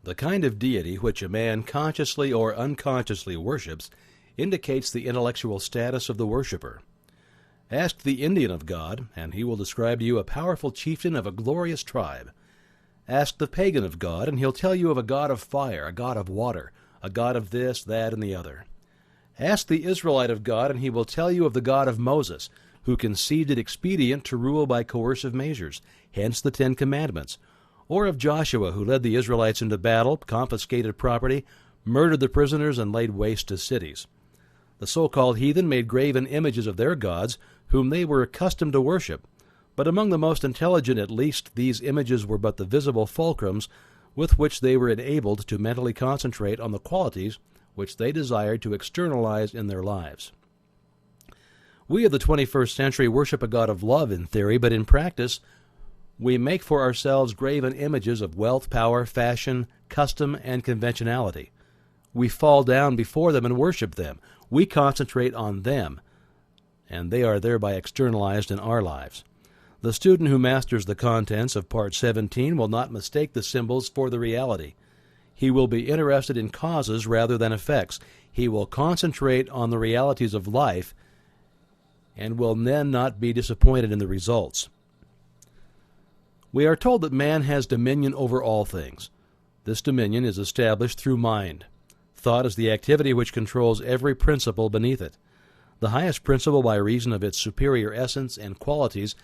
The kind of deity which a man consciously or unconsciously worships indicates the intellectual status of the worshipper. Ask the Indian of God, and he will describe to you a powerful chieftain of a glorious tribe. Ask the pagan of God, and he'll tell you of a god of fire, a god of water, a god of this, that, and the other. Ask the Israelite of God, and he will tell you of the God of Moses, who conceived it expedient to rule by coercive measures, hence the 10 Commandments, or of Joshua, who led the Israelites into battle, confiscated property, murdered the prisoners, and laid waste to cities. The so-called heathen made graven images of their gods, whom they were accustomed to worship, but among the most intelligent at least these images were but the visible fulcrums with which they were enabled to mentally concentrate on the qualities which they desired to externalize in their lives. We of the 21st century worship a God of love in theory, but in practice we make for ourselves graven images of wealth, power, fashion, custom, and conventionality. We fall down before them and worship them. We concentrate on them, and they are thereby externalized in our lives. The student who masters the contents of Part 17 will not mistake the symbols for the reality. He will be interested in causes rather than effects. He will concentrate on the realities of life and will then not be disappointed in the results. We are told that man has dominion over all things. This dominion is established through mind. Thought is the activity which controls every principle beneath it. The highest principle, by reason of its superior essence and qualities,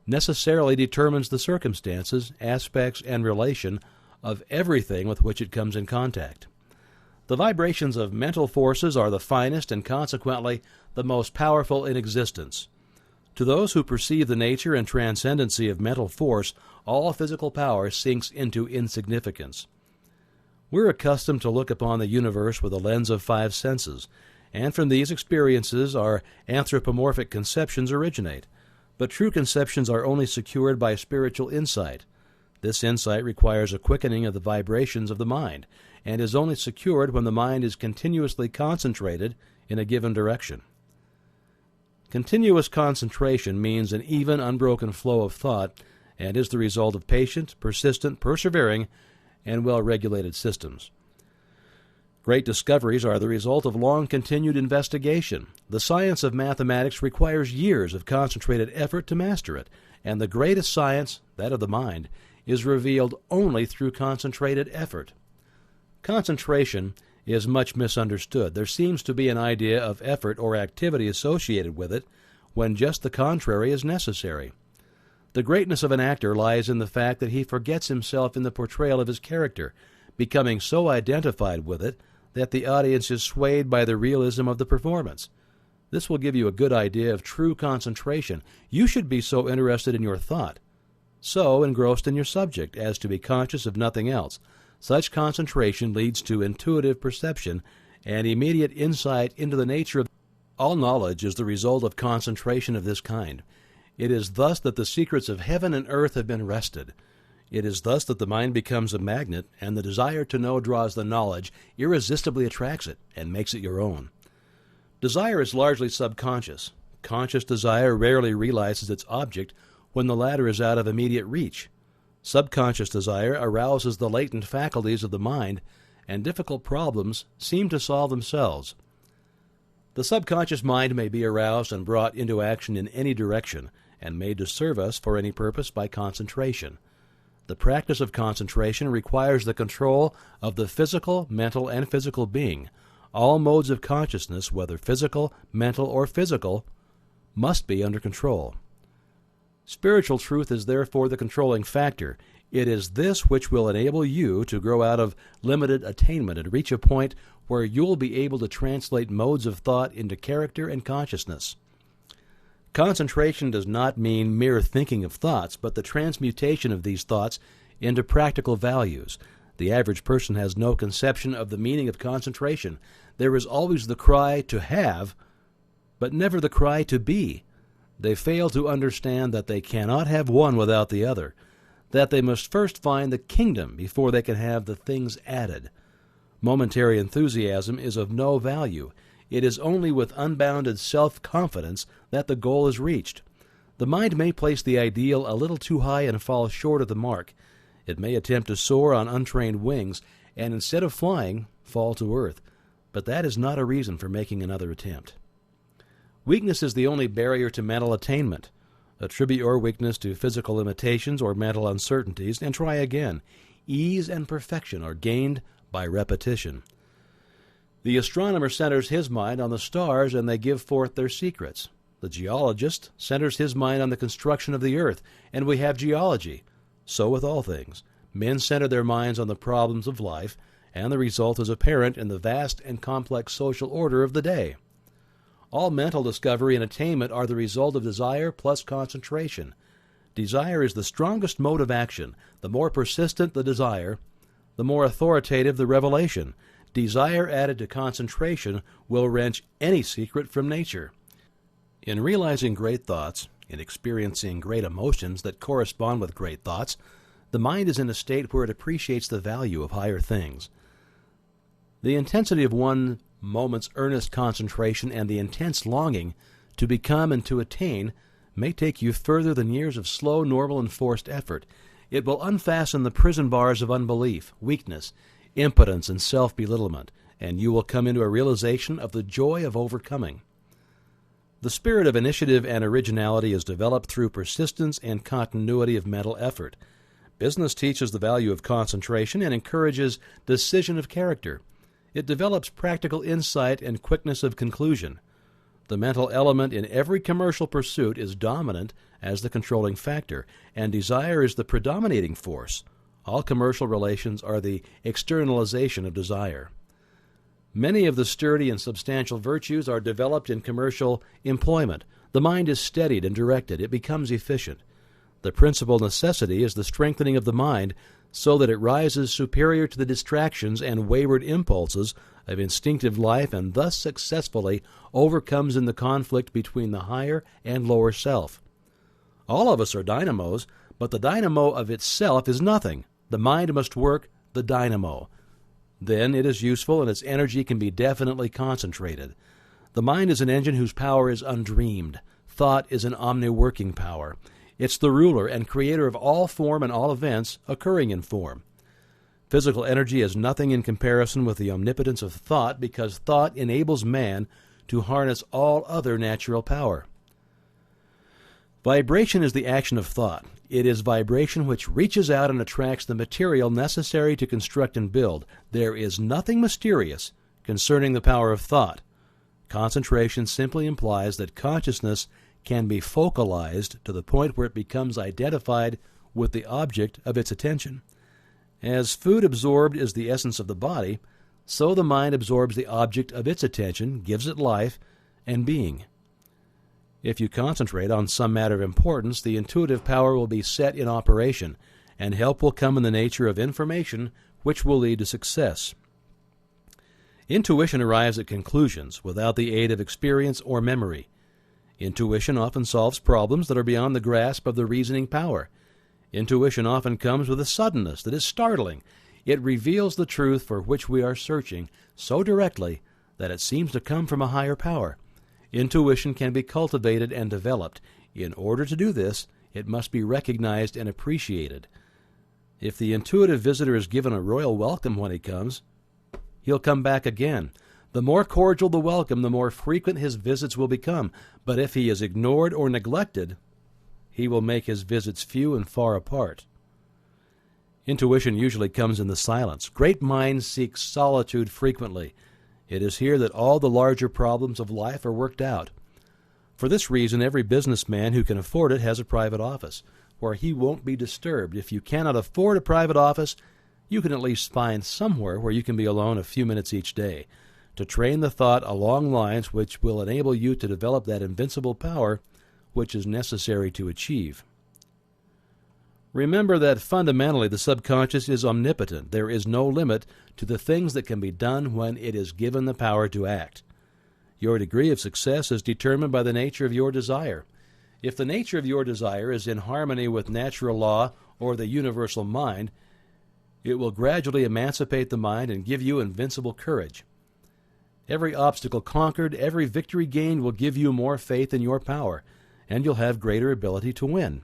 necessarily determines the circumstances, aspects, and relation of everything with which it comes in contact. The vibrations of mental forces are the finest and consequently the most powerful in existence. To those who perceive the nature and transcendency of mental force, all physical power sinks into insignificance. We're accustomed to look upon the universe with a lens of 5 senses, and from these experiences our anthropomorphic conceptions originate. But true conceptions are only secured by spiritual insight. This insight requires a quickening of the vibrations of the mind, and is only secured when the mind is continuously concentrated in a given direction. Continuous concentration means an even, unbroken flow of thought, and is the result of patient, persistent, persevering, and well-regulated systems. Great discoveries are the result of long-continued investigation. The science of mathematics requires years of concentrated effort to master it, and the greatest science, that of the mind, is revealed only through concentrated effort. Concentration is much misunderstood. There seems to be an idea of effort or activity associated with it, when just the contrary is necessary. The greatness of an actor lies in the fact that he forgets himself in the portrayal of his character, becoming so identified with it that the audience is swayed by the realism of the performance. This will give you a good idea of true concentration. You should be so interested in your thought, so engrossed in your subject, as to be conscious of nothing else. Such concentration leads to intuitive perception and immediate insight into the nature of all knowledge is the result of concentration of this kind. It is thus that the secrets of heaven and earth have been wrested. It is thus that the mind becomes a magnet, and the desire to know draws the knowledge, irresistibly attracts it, and makes it your own. Desire is largely subconscious. Conscious desire rarely realizes its object when the latter is out of immediate reach. Subconscious desire arouses the latent faculties of the mind, and difficult problems seem to solve themselves. The subconscious mind may be aroused and brought into action in any direction, and made to serve us for any purpose by concentration. The practice of concentration requires the control of the physical, mental, and physical being. All modes of consciousness, whether physical, mental, or physical, must be under control. Spiritual truth is therefore the controlling factor. It is this which will enable you to grow out of limited attainment and reach a point where you'll be able to translate modes of thought into character and consciousness. Concentration does not mean mere thinking of thoughts, but the transmutation of these thoughts into practical values. The average person has no conception of the meaning of concentration. There is always the cry to have, but never the cry to be. They fail to understand that they cannot have one without the other, that they must first find the kingdom before they can have the things added. Momentary enthusiasm is of no value. It is only with unbounded self-confidence that the goal is reached. The mind may place the ideal a little too high and fall short of the mark. It may attempt to soar on untrained wings and instead of flying, fall to earth, but that is not a reason for making another attempt. Weakness is the only barrier to mental attainment. Attribute your weakness to physical limitations or mental uncertainties and try again. Ease and perfection are gained by repetition. The astronomer centers his mind on the stars and they give forth their secrets. The geologist centers his mind on the construction of the earth, and we have geology. So with all things. Men center their minds on the problems of life, and the result is apparent in the vast and complex social order of the day. All mental discovery and attainment are the result of desire plus concentration. Desire is the strongest mode of action. The more persistent the desire, the more authoritative the revelation. Desire added to concentration will wrench any secret from nature. In realizing great thoughts, in experiencing great emotions that correspond with great thoughts, the mind is in a state where it appreciates the value of higher things. The intensity of one moment's earnest concentration and the intense longing to become and to attain may take you further than years of slow, normal, and forced effort. It will unfasten the prison bars of unbelief, weakness, impotence, and self-belittlement, and you will come into a realization of the joy of overcoming. The spirit of initiative and originality is developed through persistence and continuity of mental effort. Business teaches the value of concentration and encourages decision of character. It develops practical insight and quickness of conclusion. The mental element in every commercial pursuit is dominant as the controlling factor, and desire is the predominating force. All commercial relations are the externalization of desire. Many of the sturdy and substantial virtues are developed in commercial employment. The mind is steadied and directed. It becomes efficient. The principal necessity is the strengthening of the mind so that it rises superior to the distractions and wayward impulses of instinctive life and thus successfully overcomes in the conflict between the higher and lower self. All of us are dynamos, but the dynamo of itself is nothing. The mind must work the dynamo. Then it is useful and its energy can be definitely concentrated. The mind is an engine whose power is undreamed. Thought is an omni-working power. It's the ruler and creator of all form and all events occurring in form. Physical energy is nothing in comparison with the omnipotence of thought because thought enables man to harness all other natural power. Vibration is the action of thought. It is vibration which reaches out and attracts the material necessary to construct and build. There is nothing mysterious concerning the power of thought. Concentration simply implies that consciousness can be focalized to the point where it becomes identified with the object of its attention. As food absorbed is the essence of the body, so the mind absorbs the object of its attention, gives it life and being. If you concentrate on some matter of importance, the intuitive power will be set in operation, and help will come in the nature of information which will lead to success. Intuition arrives at conclusions without the aid of experience or memory. Intuition often solves problems that are beyond the grasp of the reasoning power. Intuition often comes with a suddenness that is startling. It reveals the truth for which we are searching so directly that it seems to come from a higher power. Intuition can be cultivated and developed. In order to do this, it must be recognized and appreciated. If the intuitive visitor is given a royal welcome when he comes, he'll come back again. The more cordial the welcome, the more frequent his visits will become. But if he is ignored or neglected, he will make his visits few and far apart. Intuition usually comes in the silence. Great minds seek solitude frequently. It is here that all the larger problems of life are worked out. For this reason, every businessman who can afford it has a private office, where he won't be disturbed. If you cannot afford a private office, you can at least find somewhere where you can be alone a few minutes each day, to train the thought along lines which will enable you to develop that invincible power which is necessary to achieve. Remember that fundamentally the subconscious is omnipotent. There is no limit to the things that can be done when it is given the power to act. Your degree of success is determined by the nature of your desire. If the nature of your desire is in harmony with natural law or the universal mind, it will gradually emancipate the mind and give you invincible courage. Every obstacle conquered, every victory gained will give you more faith in your power, and you'll have greater ability to win.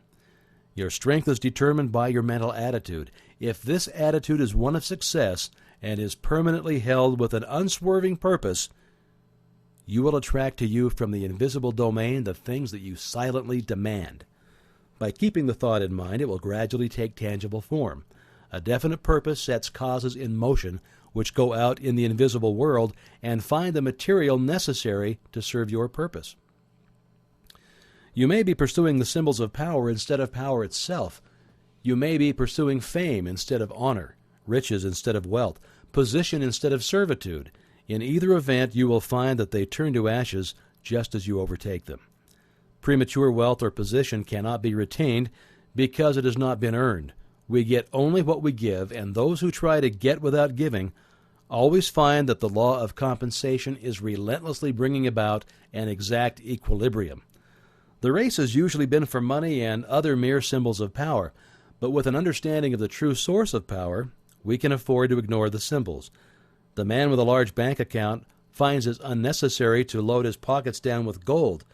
Your strength is determined by your mental attitude. If this attitude is one of success and is permanently held with an unswerving purpose, you will attract to you from the invisible domain the things that you silently demand. By keeping the thought in mind, it will gradually take tangible form. A definite purpose sets causes in motion which go out in the invisible world and find the material necessary to serve your purpose. You may be pursuing the symbols of power instead of power itself. You may be pursuing fame instead of honor, riches instead of wealth, position instead of servitude. In either event, you will find that they turn to ashes just as you overtake them. Premature wealth or position cannot be retained because it has not been earned. We get only what we give, and those who try to get without giving always find that the law of compensation is relentlessly bringing about an exact equilibrium. The race has usually been for money and other mere symbols of power, but with an understanding of the true source of power, we can afford to ignore the symbols. The man with a large bank account finds it unnecessary to load his pockets down with gold.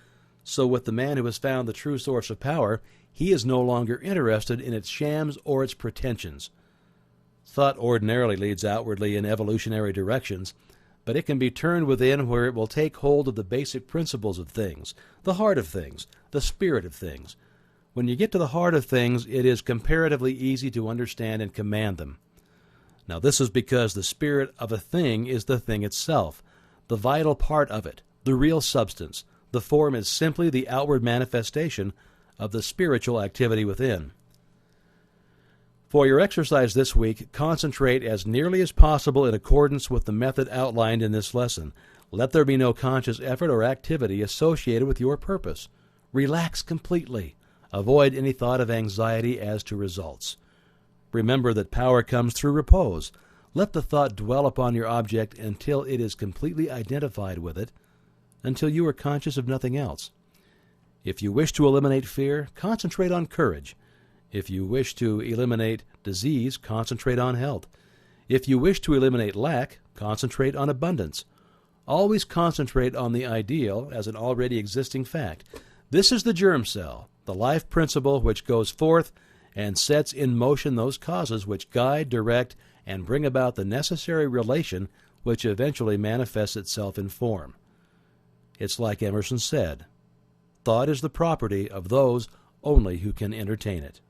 So with the man who has found the true source of power, he is no longer interested in its shams or its pretensions. Thought ordinarily leads outwardly in evolutionary directions, but it can be turned within where it will take hold of the basic principles of things, the heart of things, the spirit of things. When you get to the heart of things, it is comparatively easy to understand and command them. Now this is because the spirit of a thing is the thing itself, the vital part of it, the real substance. The form is simply the outward manifestation of the spiritual activity within. For your exercise this week, concentrate as nearly as possible in accordance with the method outlined in this lesson. Let there be no conscious effort or activity associated with your purpose. Relax completely. Avoid any thought of anxiety as to results. Remember that power comes through repose. Let the thought dwell upon your object until it is completely identified with it, until you are conscious of nothing else. If you wish to eliminate fear, concentrate on courage. If you wish to eliminate disease, concentrate on health. If you wish to eliminate lack, concentrate on abundance. Always concentrate on the ideal as an already existing fact. This is the germ cell, the life principle which goes forth and sets in motion those causes which guide, direct, and bring about the necessary relation which eventually manifests itself in form. It's like Emerson said, thought is the property of those only who can entertain it.